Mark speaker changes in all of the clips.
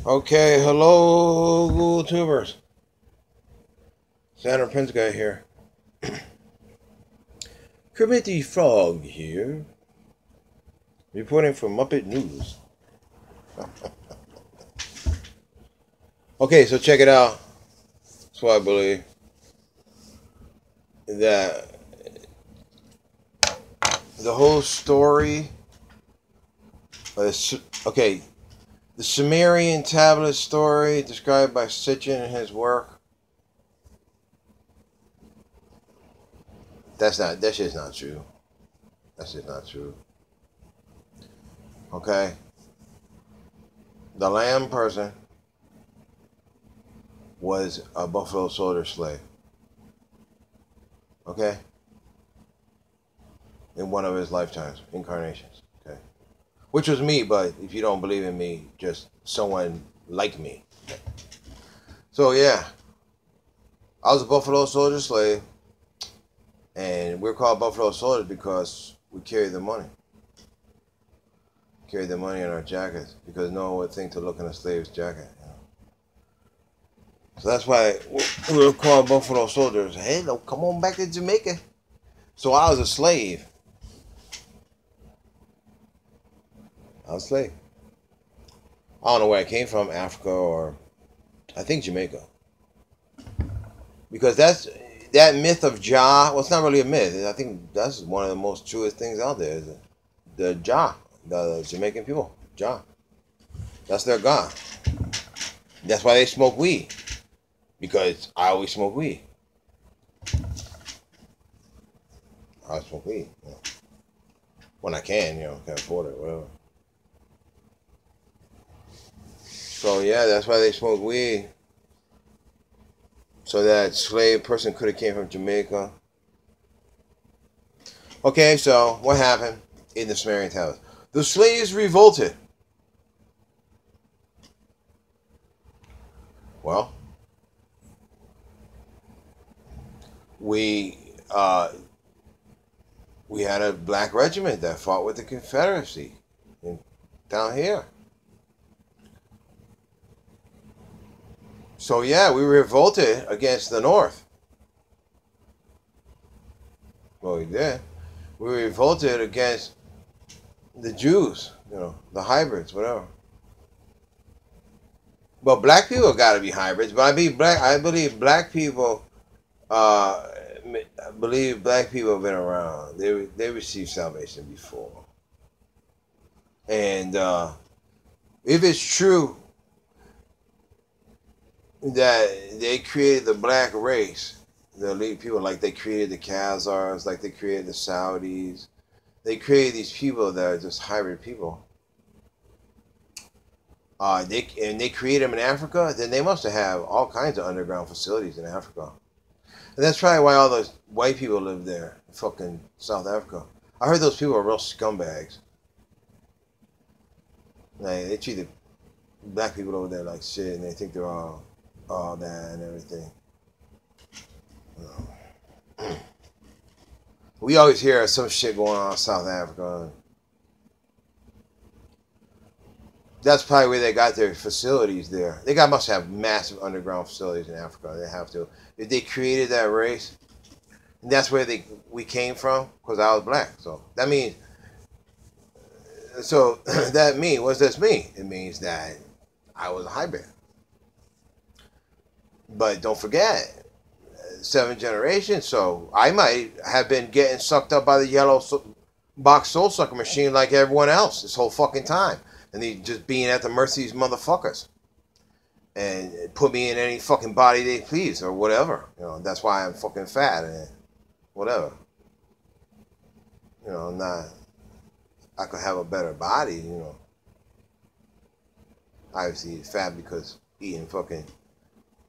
Speaker 1: Okay, hello, Google Tubers. Sandra Prince guy here. Kermit the Frog here, reporting for Muppet News. Okay, so check it out. So I believe that the whole story. Okay, the Sumerian tablet story described by Sitchin in his work. That shit's not true. That shit's not true. Okay, the lamb person was a Buffalo Soldier slave. Okay, in one of his lifetimes, incarnations. Okay, which was me, but if you don't believe in me, just someone like me. Okay. So yeah, I was a Buffalo Soldier slave, and we're called Buffalo Soldiers because we carry the money. Carry the money in our jackets because no one would think to look in a slave's jacket. You know? So that's why we're called Buffalo Soldiers. Hey, no, come on back to Jamaica. So I was a slave. I was a slave. I don't know where I came from, Africa or I think Jamaica. Because that myth of Jah. Well, it's not really a myth. I think that's one of the most truest things out there. Is the Jah, the Jamaican people, Jah. That's their God. That's why they smoke weed. Because I always smoke weed. I smoke weed. You know. When I can, can afford it, whatever. So yeah, that's why they smoke weed. So that slave person could have came from Jamaica. Okay, so what happened in the Sumerian tablets? The slaves revolted. Well, we had a black regiment that fought with the Confederacy down here. So yeah, we revolted against the North. Well, we did. We revolted against the Jews, the hybrids, whatever. But black people got to be hybrids. But I believe black people. I believe black people have been around. They received salvation before, and if it's true that they created the black race, the elite people, like they created the Khazars, like they created the Saudis, they created these people that are just hybrid people. They created them in Africa, then they must have all kinds of underground facilities in Africa. And that's probably why all those white people live there, in fucking South Africa. I heard those people are real scumbags. Like, they treat the black people over there like shit, and they think they're all that and everything. We always hear some shit going on in South Africa. That's probably where they got their facilities there. Must have massive underground facilities in Africa. They have to. If they created that race, and that's where we came from, because I was black. So that means. So that means, what does this mean? It means that I was a hybrid. But don't forget, 7 generations. So I might have been getting sucked up by the yellow box soul sucker machine like everyone else this whole fucking time. And they just being at the mercy of these motherfuckers. And put me in any fucking body they please or whatever. That's why I'm fucking fat and whatever. I could have a better body, Obviously fat because eating fucking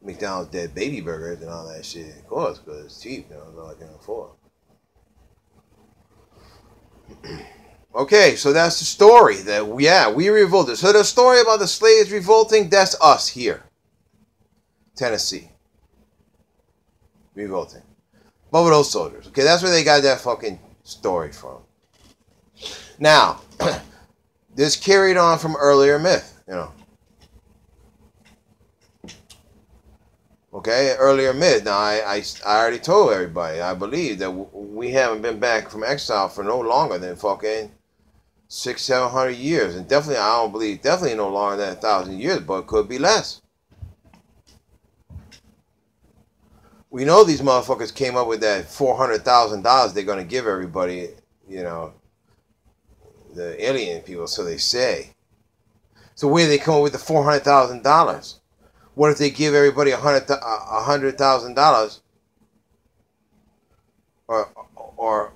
Speaker 1: McDonald's dead baby burgers and all that shit. Of course, because it's cheap, it's all I can afford. Okay, so that's the story. We revolted. So the story about the slaves revolting, that's us here. Tennessee. Revolting. Buffalo Soldiers. Okay, that's where they got that fucking story from. Now, this carried on from earlier myth, Okay, earlier mid. Now, I already told everybody, I believe that we haven't been back from exile for no longer than fucking 600-700 years. And definitely, I don't believe, definitely no longer than 1,000 years, but it could be less. We know these motherfuckers came up with that $400,000 they're going to give everybody, you know, the alien people, so they say. So where do they come up with the $400,000? What if they give everybody $100,000 or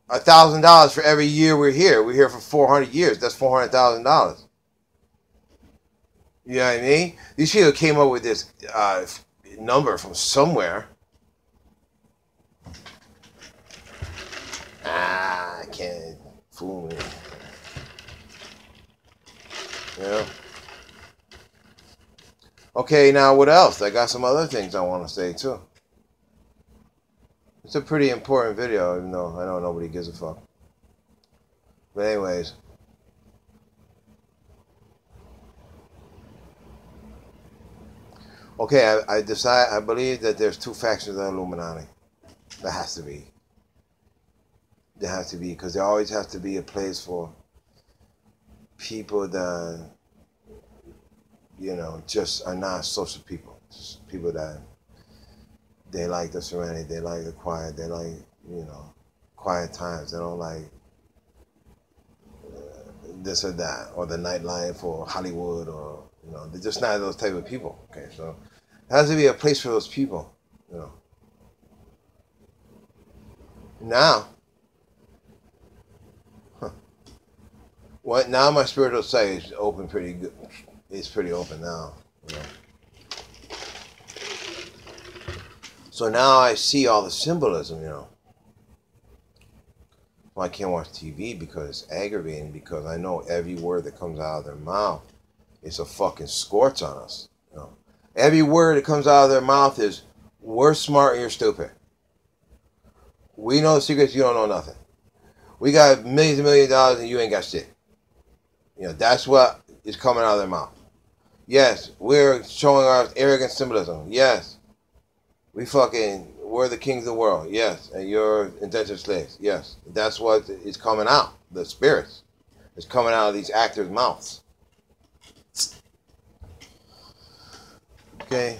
Speaker 1: $1,000 for every year we're here? We're here for 400 years. That's $400,000. You know what I mean? These people came up with this number from somewhere. I can't fool me. Yeah. Okay, now what else? I got some other things I want to say too. It's a pretty important video, even though I know nobody gives a fuck. But anyways. Okay, I believe that there's two factions of the Illuminati. There has to be. There has to be, because there always has to be a place for people that, you know, just are not social people. Just people that they like the serenity, they like the quiet, they like, you know, quiet times. They don't like this or that, or the nightlife, or Hollywood, or, you know, they're just not those type of people. Okay, so there has to be a place for those people, you know. Now, what? Now my spiritual sight is open pretty good. It's pretty open now, you know. So now I see all the symbolism, you know. Well, I can't watch TV because it's aggravating, because I know every word that comes out of their mouth is a fucking scorch on us. You know? Every word that comes out of their mouth is, we're smart and you're stupid. We know the secrets, you don't know nothing. We got millions and millions of dollars and you ain't got shit. You know, that's what is coming out of their mouth. Yes, we're showing our arrogant symbolism. Yes. We're the kings of the world. Yes. And you're indentured slaves. Yes. That's what is coming out. The spirits is coming out of these actors' mouths. Okay.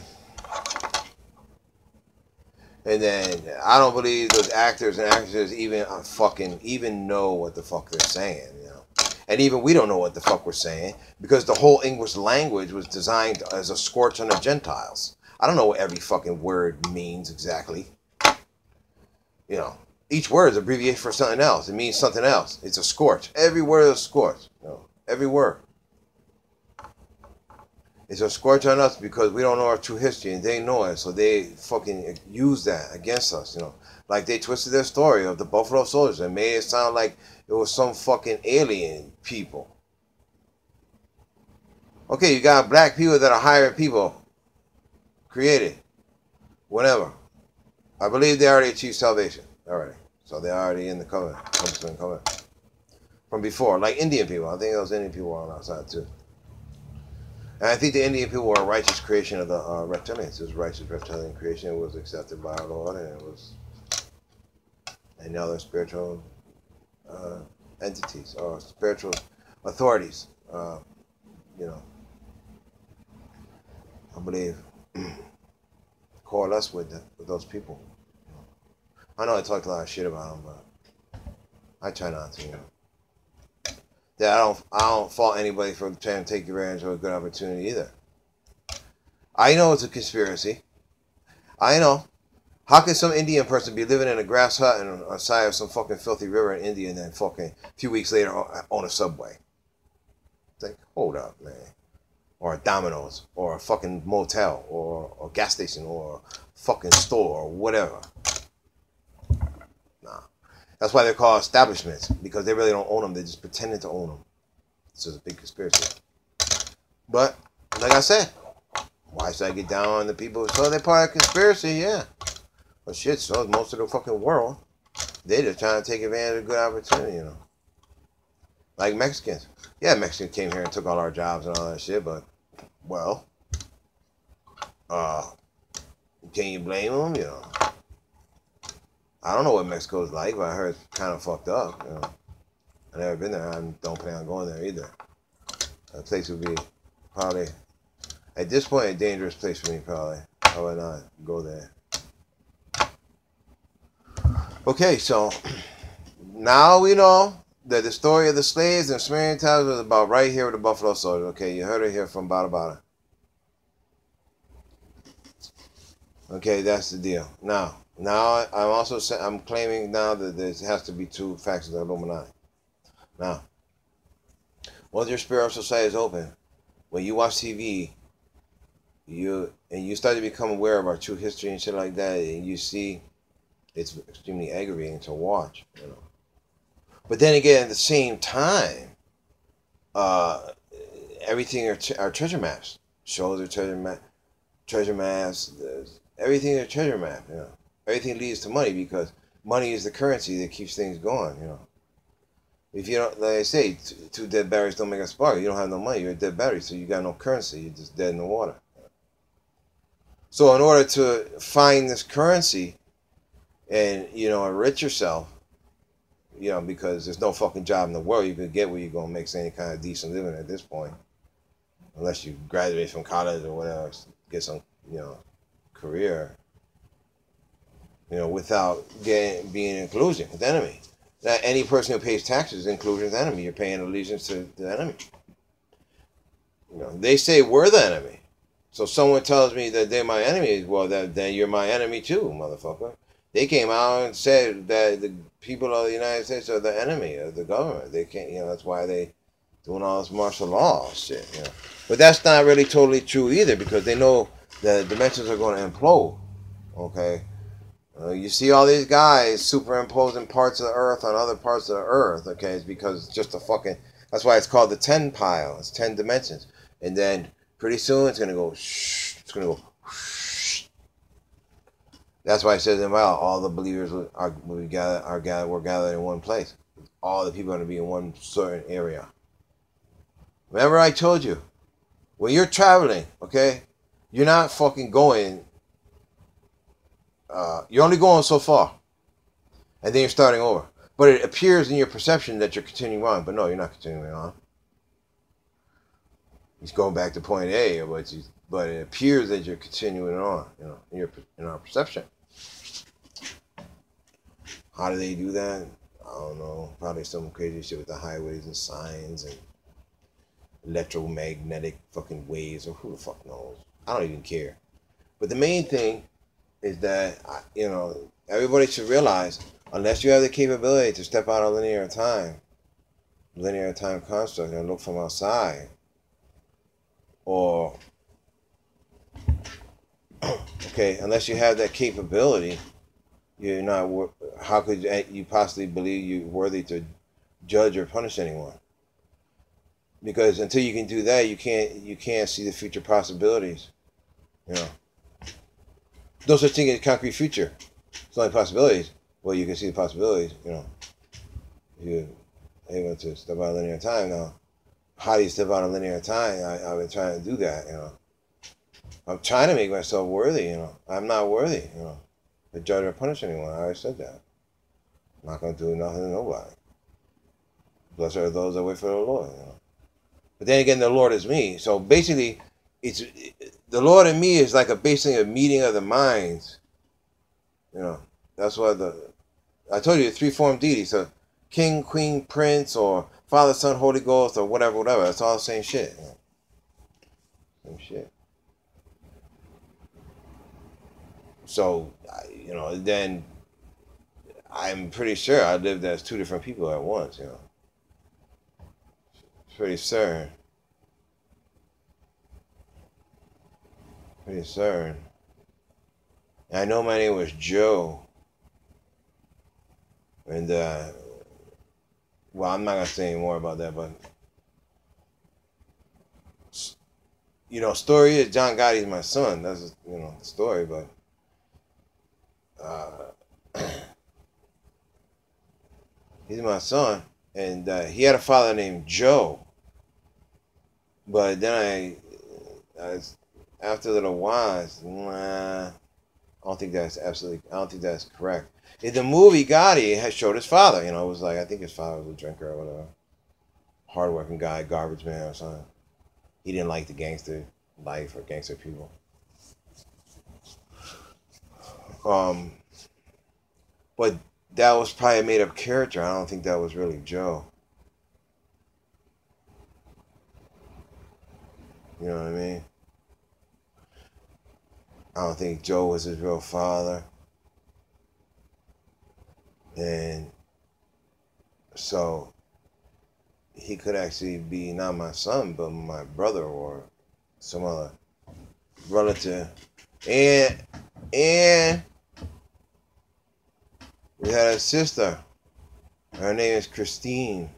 Speaker 1: And then I don't believe those actors and actresses even know what the fuck they're saying, you know. And even we don't know what the fuck we're saying, because the whole English language was designed as a scorch on the Gentiles. I don't know what every fucking word means exactly. You know, each word is abbreviated for something else. It means something else. It's a scorch. Every word is a scorch. You know, every word. It's a scorch on us because we don't know our true history and they know it, so they fucking use that against us, you know. Like they twisted their story of the Buffalo Soldiers and made it sound like it was some fucking alien people. Okay, you got black people that are higher people created. Whatever. I believe they already achieved salvation. Already. So they're already in the covenant. From before. Like Indian people. I think those Indian people are on our side too. And I think the Indian people were a righteous creation of the reptilians. It was righteous reptilian creation. It was accepted by our Lord, and it was and other spiritual entities or spiritual authorities. You know, I believe coalesce with those people. I know I talked a lot of shit about them, but I try not to. You know. That I don't fault anybody for trying to take advantage of a good opportunity either. I know it's a conspiracy. I know. How can some Indian person be living in a grass hut on the side of some fucking filthy river in India and then fucking a few weeks later own a Subway? It's like, hold up, man. Or a Domino's, or a fucking motel, or a gas station, or a fucking store, or whatever. Nah. That's why they're called establishments, because they really don't own them. They're just pretending to own them. It's just a big conspiracy. But, like I said, why should I get down on the people? So they're part of the conspiracy, yeah. But shit, so is most of the fucking world. They're just trying to take advantage of a good opportunity, you know. Like Mexicans. Yeah, Mexicans came here and took all our jobs and all that shit, but, well, can you blame them? You know, I don't know what Mexico's like, but I heard it's kind of fucked up. You know, I've never been there. I don't plan on going there either. That place would be probably, at this point, a dangerous place for me. Probably, I would not go there. Okay, so now we know that the story of the slaves and Sumerian times was about right here with the Buffalo Soldier. Okay, you heard it here from Bada Bada. Okay, that's the deal. Now I'm claiming now that there has to be two factions of Illuminati. Now, once your spiritual side is open, when you watch TV, you start to become aware of our true history and shit like that, and you see it's extremely aggravating to watch, you know. But then again, at the same time, everything are treasure maps. Shows are treasure maps. Everything is a treasure map, you know. Everything leads to money because money is the currency that keeps things going, you know. If you don't, like I say, two dead batteries don't make a spark. You don't have no money. You're a dead battery, so you got no currency. You're just dead in the water. So in order to find this currency and, you know, enrich yourself, you know, because there's no fucking job in the world you could get where you're going to make any kind of decent living at this point. Unless you graduate from college or whatever, get some, you know, career, you know, without being in collusion with the enemy. Now, any person who pays taxes is in collusion with the enemy. You're paying allegiance to the enemy. You know, they say we're the enemy. So someone tells me that they're my enemy, well, then you're my enemy too, motherfucker. They came out and said that the people of the United States are the enemy of the government. They can't, you know, that's why they doing all this martial law shit, you know. But that's not really totally true either, because they know that the dimensions are going to implode, okay? You see all these guys superimposing parts of the earth on other parts of the earth, okay? It's because it's just a fucking, that's why it's called the 10 pile. It's 10 dimensions. And then pretty soon it's going to go shh. It's going to go shh. That's why it says in the Bible, all the believers we're gathered in one place. All the people are going to be in one certain area. Remember I told you, when you're traveling, okay, you're not fucking going, you're only going so far. And then you're starting over. But it appears in your perception that you're continuing on. But no, you're not continuing on. He's going back to point A, but it appears that you're continuing on, you know, in our perception. How do they do that? I don't know. Probably some crazy shit with the highways and signs and electromagnetic fucking waves, or who the fuck knows. I don't even care. But the main thing is that, you know, everybody should realize, unless you have the capability to step out of linear time construct, and look from outside, or, okay, unless you have that capability, you're not, how could you possibly believe you're worthy to judge or punish anyone? Because until you can do that, you can't see the future possibilities, you know. No such thing as concrete future. It's only possibilities. Well, you can see the possibilities, you know. You're able to step out of linear time now. How do you step out of linear time? I've been trying to do that, you know. I'm trying to make myself worthy, you know. I'm not worthy, you know, to judge or punish anyone. I already said that. I'm not going to do nothing to nobody. Blessed are those that wait for the Lord, you know. But then again, the Lord is me. So basically, the Lord and me is like basically a meeting of the minds. You know, that's why I told you the three-form deity. So king, queen, prince, or Father, Son, Holy Ghost, or whatever. That's all the same shit. You know? Same shit. So, you know, then I'm pretty sure I lived as two different people at once, you know. Pretty certain. Pretty certain. I know my name was Joe. And, well, I'm not going to say any more about that, but, you know, story is John Gotti's my son. That's, you know, the story, but, he's my son. And he had a father named Joe. But then after a little while, I don't think that's absolutely. I don't think that's correct. In the movie, Gotti has showed his father. You know, it was like I think his father was a drinker or whatever, hardworking guy, garbage man or something. He didn't like the gangster life or gangster people. Um, but that was probably a made up character. I don't think that was really Joe. You know what I mean? I don't think Joe was his real father. And so he could actually be not my son, but my brother or some other relative. And we had a sister. Her name is Christine.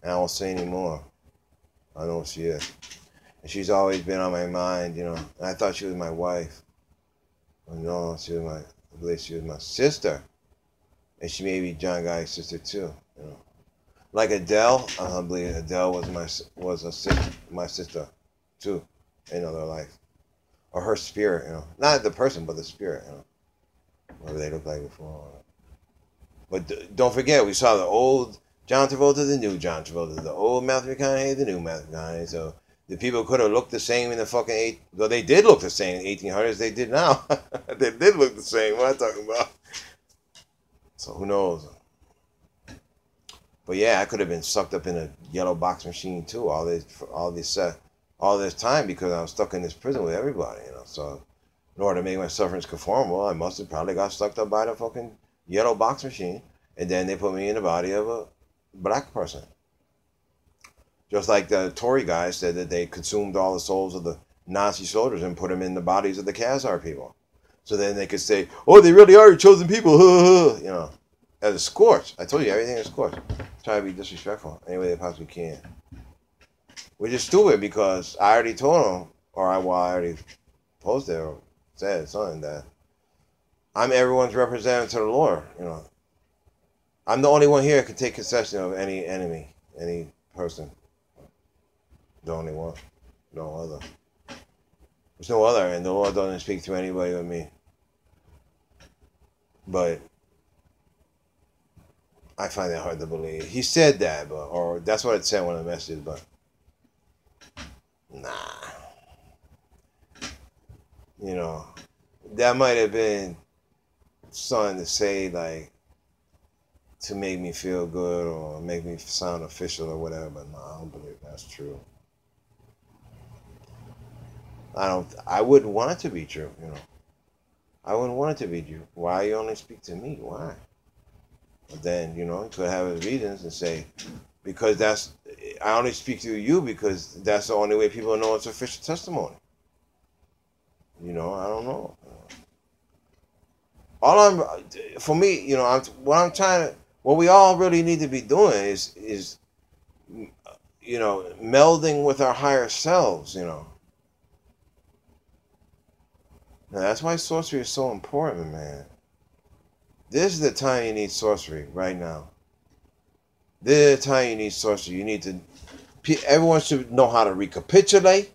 Speaker 1: And I won't say anymore. I know she is. And she's always been on my mind, you know. And I thought she was my wife. But no, I believe she was my sister. And she may be John Guy's sister too, you know. Like Adele, I believe Adele was my sister too, in another life. Or her spirit, you know. Not the person, but the spirit, you know. Whatever they looked like before. But don't forget, we saw the old John Travolta, the new John Travolta, the old Matthew McConaughey, the new Matthew McConaughey. So the people could have looked the same in the fucking though they did look the same in the 1800s. They did now. They did look the same. What am I talking about? So who knows? But yeah, I could have been sucked up in a yellow box machine too. All this time because I was stuck in this prison with everybody, you know. So in order to make my sufferings conformable, I must have probably got sucked up by the fucking yellow box machine, and then they put me in the body of a black person. Just like the Tory guys said that they consumed all the souls of the Nazi soldiers and put them in the bodies of the Khazar people. So then they could say, oh, they really are your chosen people, you know, as a scorch. I told you, everything is scorch. Try to be disrespectful any way they possibly can. Which is stupid because I already told them, or I already posted or said something that I'm everyone's representative to the Lord, you know. I'm the only one here that can take concession of any enemy, any person. The only one. No other. There's no other, and the Lord doesn't speak to anybody but me. But I find that hard to believe. He said that, or that's what it said when I messaged, but nah. You know, that might have been something to say, like, to make me feel good or make me sound official or whatever, but no, I don't believe that's true. I wouldn't want it to be true, you know. I wouldn't want it to be true. Why you only speak to me? Why? But then, you know, he could have his reasons and say, because I only speak to you because that's the only way people know it's official testimony. You know, I don't know. For me, you know, what we all really need to be doing is, you know, melding with our higher selves, you know. Now, that's why sorcery is so important, man. This is the time you need sorcery, right now. This is the time you need sorcery. Everyone should know how to recapitulate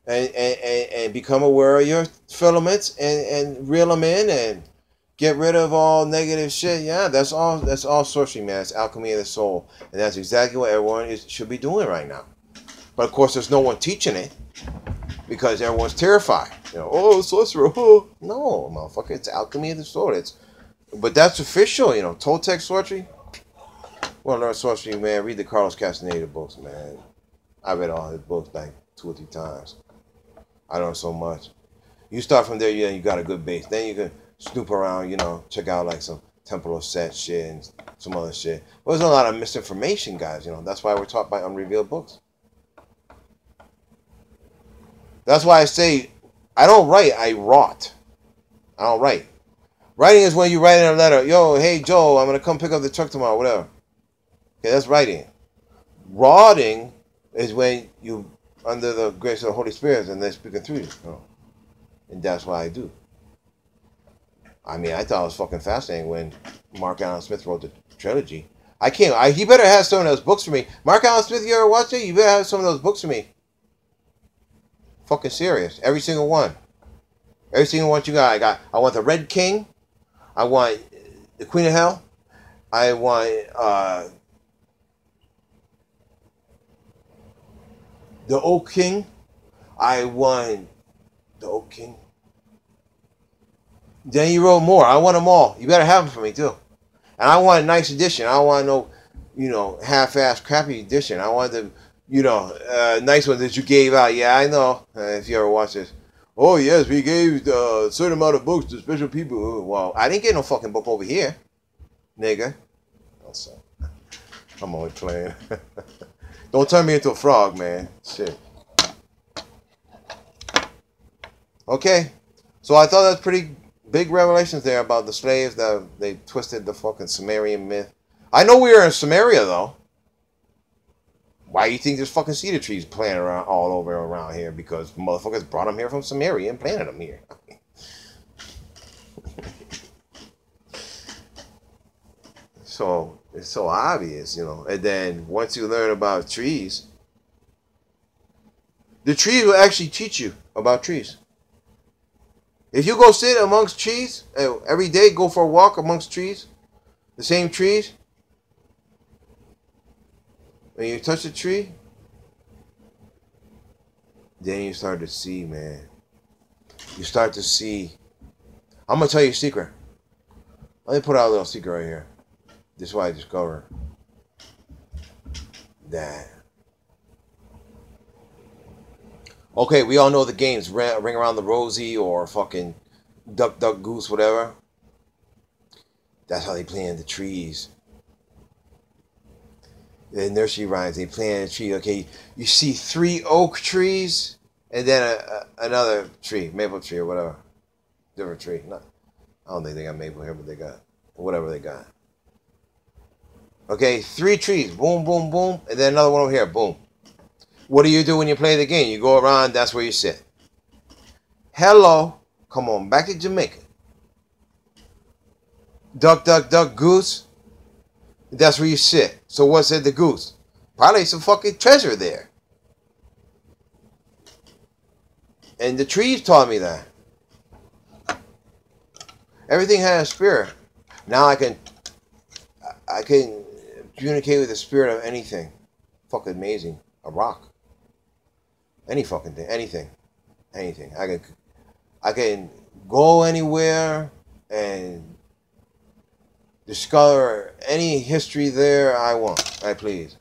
Speaker 1: and become aware of your filaments and reel them in and get rid of all negative shit. Yeah, that's all sorcery, man. It's alchemy of the soul. And that's exactly what everyone should be doing right now. But of course, there's no one teaching it because everyone's terrified. You know, oh, sorcerer. Oh. No, motherfucker, it's alchemy of the soul. But that's official, you know. Toltec sorcery. Well, learn sorcery, man. Read the Carlos Castaneda books, man. I read all his books like 2 or 3 times. I learned so much. You start from there, yeah, you got a good base. Then you can snoop around, you know, check out like some Temple of Set shit and some other shit. Well, there's a lot of misinformation, guys, you know. That's why we're taught by unrevealed books. That's why I say I don't write, I rot. I don't write. Writing is when you write in a letter, yo, hey, Joe, I'm going to come pick up the truck tomorrow, whatever. Okay, that's writing. Rotting is when you, under the grace of the Holy Spirit, and they're speaking through you. You know? And that's what I do. I mean, I thought it was fucking fascinating when Mark Allen Smith wrote the trilogy. He better have some of those books for me. Mark Allen Smith, you ever watched it? You better have some of those books for me. Fucking serious. Every single one. Every single one you got. I want the Red King. I want the Queen of Hell. I want the Oak King. I want the Oak King. Then you wrote more. I want them all. You better have them for me too. And I want a nice edition. I don't want no, half-ass crappy edition. I want the, nice one that you gave out. Yeah, I know. If you ever watch this. Oh, yes, we gave a certain amount of books to special people. Well, I didn't get no fucking book over here, nigga. Also, I'm only playing. Don't turn me into a frog, man. Shit. Okay. So I thought that's pretty big revelations there about the slaves that they twisted the fucking Sumerian myth. I know we were in Samaria though. Why do you think there's fucking cedar trees planted around all over around here? Because motherfuckers brought them here from Samaria and planted them here. So it's so obvious, And then once you learn about trees, the trees will actually teach you about trees. If you go sit amongst trees, every day go for a walk amongst trees, the same trees, when you touch a tree, then you start to see, man. You start to see. I'm going to tell you a secret. Let me put out a little secret right here. This is what I discovered. That. Okay, we all know the games. Ring Around the Rosie or fucking Duck, Duck, Goose, whatever. That's how they play in the trees. The nursery rhymes, they play in the tree. Okay, you see 3 oak trees and then another tree, maple tree or whatever. Different tree. I don't think they got maple here, but they got whatever they got. Okay, 3 trees. Boom, boom, boom. And then another one over here. Boom. What do you do when you play the game? You go around, that's where you sit. Hello. Come on, back to Jamaica. Duck, duck, duck, goose. That's where you sit. So what said the goose? Probably some fucking treasure there. And the trees taught me that. Everything had a spirit. Now I can communicate with the spirit of anything. Fucking amazing. A rock. Any fucking thing. Anything. I can go anywhere and discover any history there I want. I please.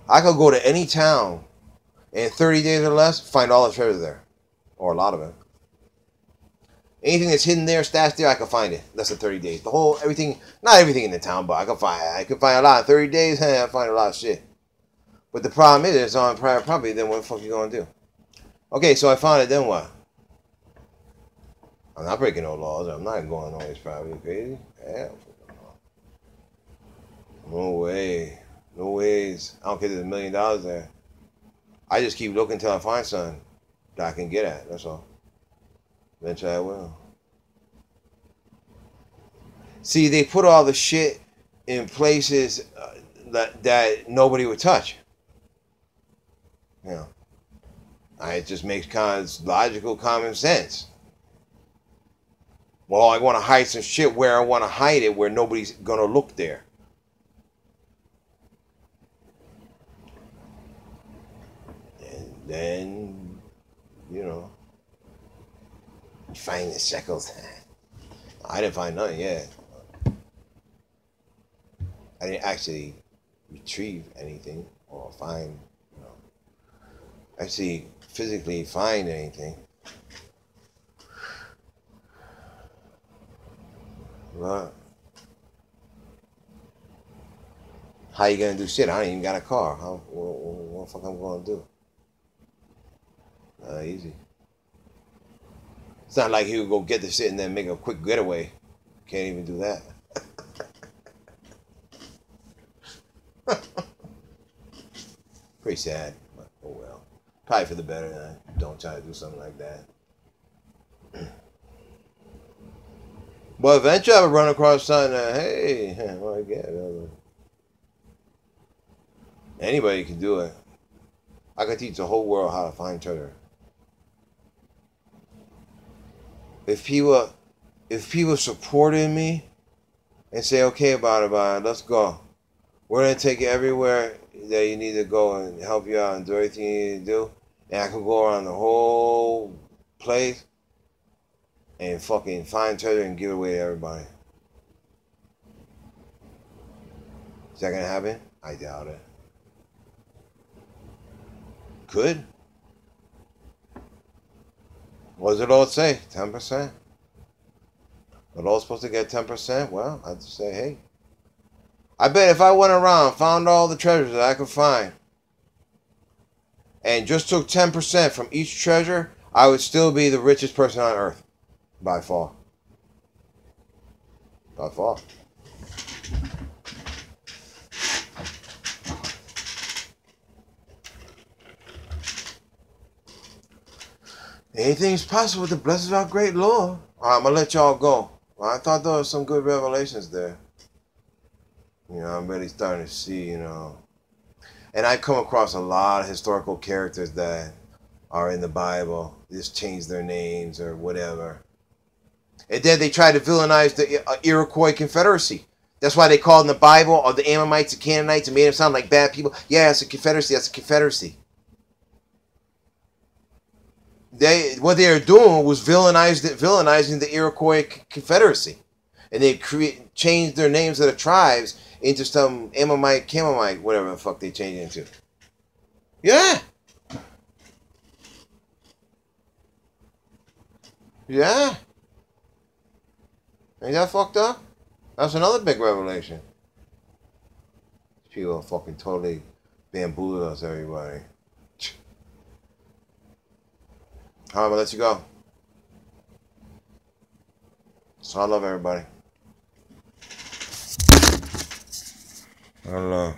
Speaker 1: I could go to any town in 30 days or less, find all the treasure there. Or a lot of it. Anything that's hidden there, stashed there, I can find it. Less than 30 days. Everything, not everything in the town, but I can find a lot in 30 days. I find a lot of shit. But the problem is, it's on private property. Then what the fuck you gonna do? Okay, so I found it. Then what? I'm not breaking no laws. I'm not going on this property. Crazy? Yeah. No way. No ways. I don't care if there's $1 million there. I just keep looking until I find something that I can get at. That's all. Eventually I will. See, they put all the shit in places that nobody would touch. It just makes logical common sense. Well, I want to hide some shit where I want to hide it, where nobody's going to look there. And then, find the shekels. I didn't find nothing yet. I didn't actually retrieve anything or find, actually physically find anything. But how you gonna do shit? I ain't even got a car. What the fuck I'm gonna do? Easy. It's not like he would go get the shit and then make a quick getaway. Can't even do that. Pretty sad, but oh well. Probably for the better than I don't try to do something like that. But eventually I would run across something that, hey, well, I get it. Anybody can do it. I could teach the whole world how to find treasure. If people supported me and say, okay, about it, let's go. We're gonna take you everywhere that you need to go and help you out and do everything you need to do. And I could go around the whole place and fucking find treasure and give it away to everybody. Is that gonna happen? I doubt it. Could. What does it all say? 10%? The Lord's supposed to get 10%? Well, I'd say, hey. I bet if I went around, found all the treasures that I could find, and just took 10% from each treasure, I would still be the richest person on earth. By far. By far. Anything's possible with the blessed our great Lord. I'm going to let y'all go. Well, I thought there was some good revelations there. You know, I'm really starting to see, you know. And I come across a lot of historical characters that are in the Bible. Just change their names or whatever. And then they try to villainize the Iroquois Confederacy. That's why they called in the Bible or the Ammonites, the Canaanites, and made them sound like bad people. Yeah, it's a confederacy. That's a confederacy. What they were doing was villainizing the Iroquois Confederacy, and they changed their names of the tribes into some Ammonite, Camomite, whatever the fuck they changed it into. Yeah. Yeah. Ain't that fucked up? That's another big revelation. People fucking totally bamboozled us, everybody. All right, I'm gonna let you go. So I love everybody. I love.